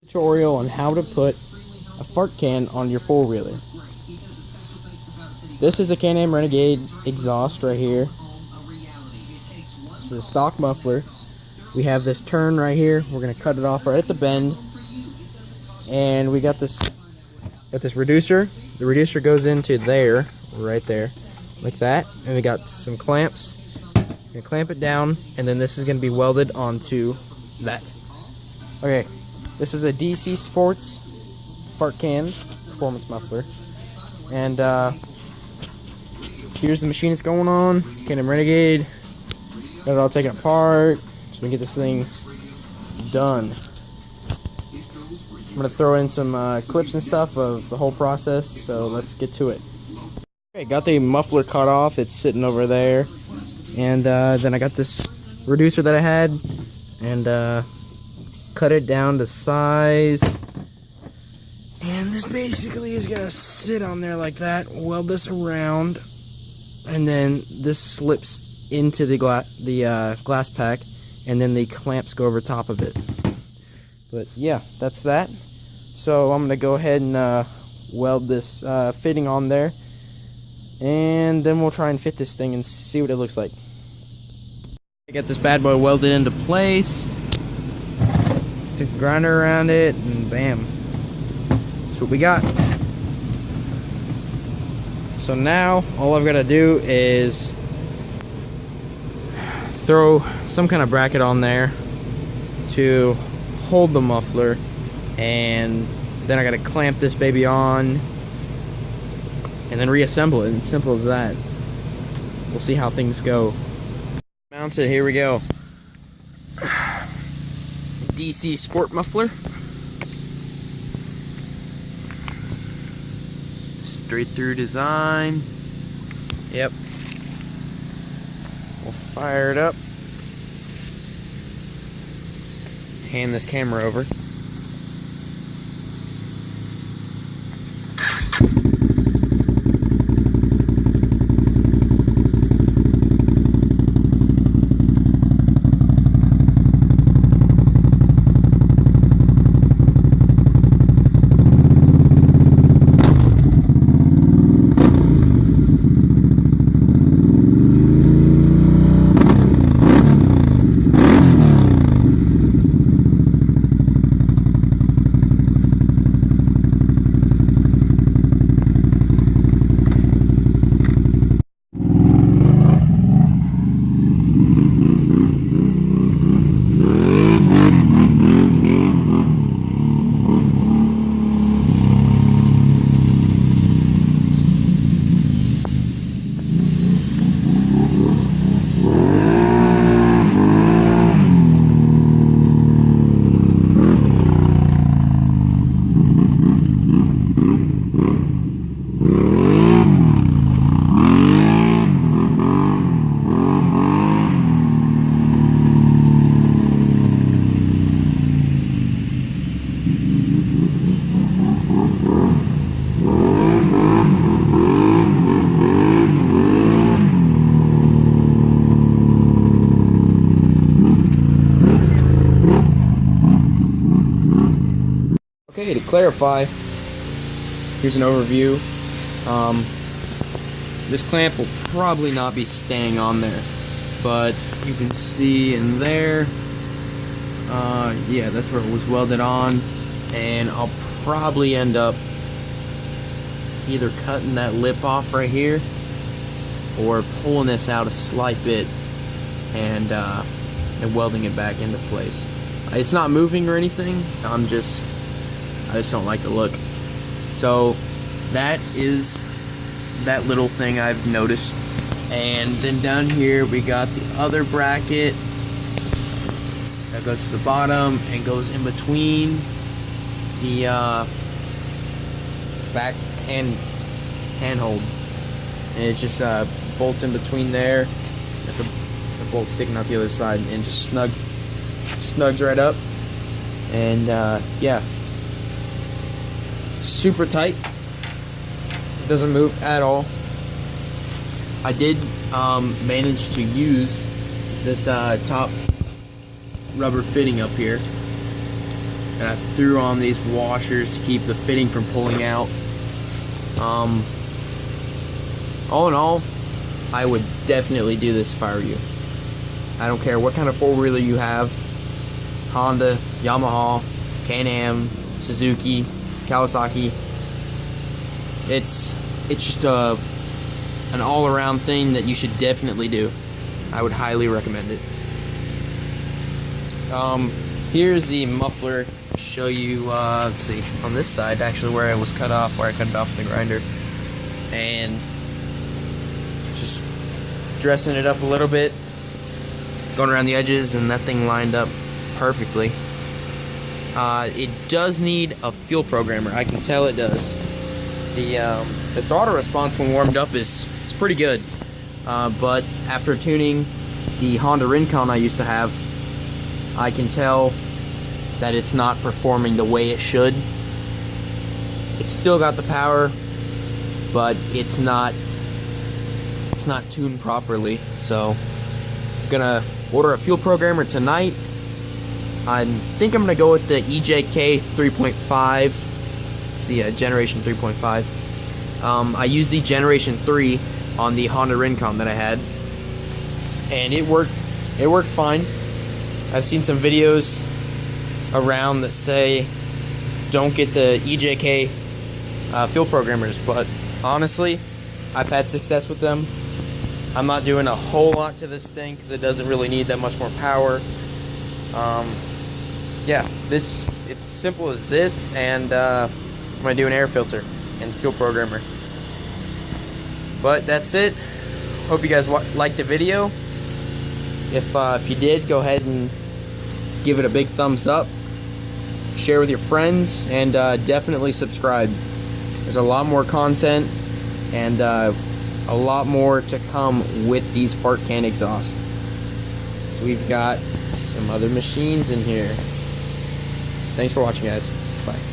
Tutorial on how to put a fart can on your four-wheeler. This is a Can Renegade exhaust right here. This is a stock muffler. We have this turn right here. We're gonna cut it off right at the bend, and we got this reducer. The reducer goes into there, right there, like that, and we got some clamps. We're gonna clamp it down, and then this is gonna be welded onto that. Okay. This is a DC Sports fart can performance muffler, and here's the machine it's going on. Can Renegade. Got it all taken apart so we can get this thing done. I'm gonna throw in some clips and stuff of the whole process, so let's get to it. Okay, got the muffler cut off. It's sitting over there, and then I got this reducer that I had, and cut it down to size, and this basically is gonna sit on there like that. Weld this around, and then this slips into the glass pack, and then the clamps go over top of it. But yeah, that's that. So I'm gonna go ahead and weld this fitting on there, and then we'll try and fit this thing and see what it looks like. I got this bad boy welded into place. Took the grinder around it, and bam, that's what we got. So now all I've got to do is throw some kind of bracket on there to hold the muffler, and then I got to clamp this baby on and then reassemble it. It's simple as that. We'll see how things go. Mounted, here we go. DC Sport muffler. Straight through design. Yep. We'll fire it up. Hand this camera over. Okay, to clarify, here's an overview. This clamp will probably not be staying on there, but you can see in there, yeah, that's where it was welded on, and I'll probably end up either cutting that lip off right here or pulling this out a slight bit and welding it back into place. It's not moving or anything, I just don't like the look. So that is that little thing I've noticed. And then down here we got the other bracket that goes to the bottom and goes in between the back handhold. And it just bolts in between there. Got the bolt sticking out the other side, and just snugs right up. And yeah. Super tight. It doesn't move at all. I did manage to use this top rubber fitting up here. and I threw on these washers to keep the fitting from pulling out. All in all, I would definitely do this if I were you. I don't care what kind of four-wheeler you have, Honda, Yamaha, Can-Am, Suzuki, Kawasaki. It's just an all-around thing that you should definitely do. I would highly recommend it. Here's the muffler. Show you, let's see, on this side, actually, where it was cut off, where I cut it off with the grinder. And just dressing it up a little bit, going around the edges, and that thing lined up perfectly. It does need a fuel programmer. I can tell it does. The throttle response when warmed up is pretty good, but after tuning the Honda Rincon I used to have, I can tell that it's not performing the way it should. It's still got the power, but it's not tuned properly. So I'm gonna order a fuel programmer tonight. I think I'm gonna go with the EJK 3.5. It's the generation 3.5. I used the generation 3 on the Honda Rincon that I had, and it worked fine. I've seen some videos around that say don't get the EJK fuel programmers, but honestly, I've had success with them. I'm not doing a whole lot to this thing because it doesn't really need that much more power. Yeah, it's simple as this, and I'm gonna do an air filter and fuel programmer. But that's it. Hope you guys liked the video. If you did, go ahead and give it a big thumbs up. Share with your friends, and definitely subscribe. There's a lot more content and a lot more to come with these fart can exhaust. So we've got some other machines in here. Thanks for watching, guys. Bye.